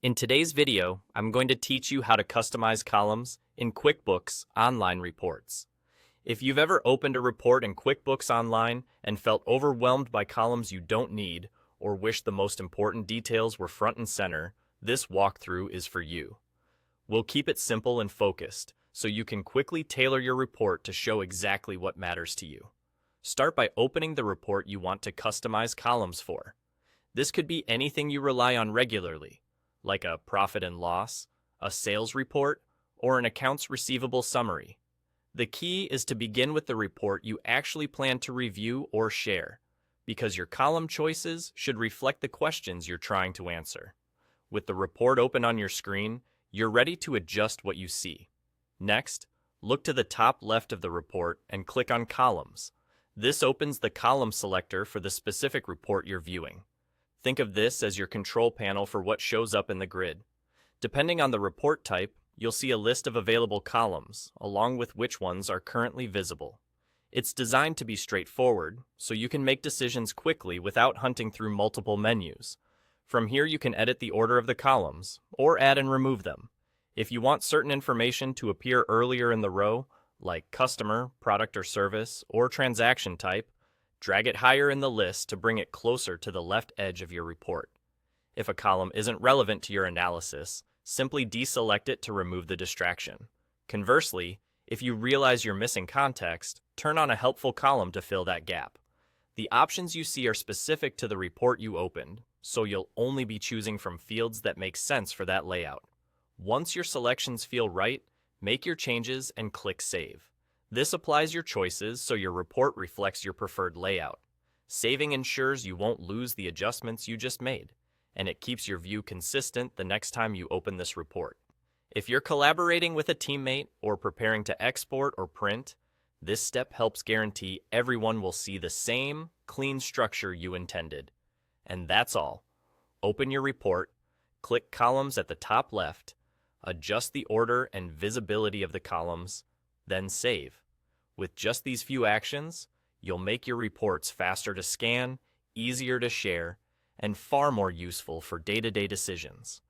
In today's video, I'm going to teach you how to customize columns in QuickBooks Online reports. If you've ever opened a report in QuickBooks Online and felt overwhelmed by columns you don't need or wish the most important details were front and center, this walkthrough is for you. We'll keep it simple and focused so you can quickly tailor your report to show exactly what matters to you. Start by opening the report you want to customize columns for. This could be anything you rely on regularly, like a profit and loss, a sales report, or an accounts receivable summary. The key is to begin with the report you actually plan to review or share, because your column choices should reflect the questions you're trying to answer. With the report open on your screen, you're ready to adjust what you see. Next, look to the top left of the report and click on Columns. This opens the column selector for the specific report you're viewing. Think of this as your control panel for what shows up in the grid. Depending on the report type, you'll see a list of available columns, along with which ones are currently visible. It's designed to be straightforward, so you can make decisions quickly without hunting through multiple menus. From here you can edit the order of the columns, or add and remove them. If you want certain information to appear earlier in the row, like customer, product or service, or transaction type, drag it higher in the list to bring it closer to the left edge of your report. If a column isn't relevant to your analysis, simply deselect it to remove the distraction. Conversely, if you realize you're missing context, turn on a helpful column to fill that gap. The options you see are specific to the report you opened, so you'll only be choosing from fields that make sense for that layout. Once your selections feel right, make your changes and click Save. This applies your choices so your report reflects your preferred layout. Saving ensures you won't lose the adjustments you just made, and it keeps your view consistent the next time you open this report. If you're collaborating with a teammate or preparing to export or print, this step helps guarantee everyone will see the same, clean structure you intended. And that's all. Open your report, click Columns at the top left, adjust the order and visibility of the columns, then save. With just these few actions, you'll make your reports faster to scan, easier to share, and far more useful for day-to-day decisions.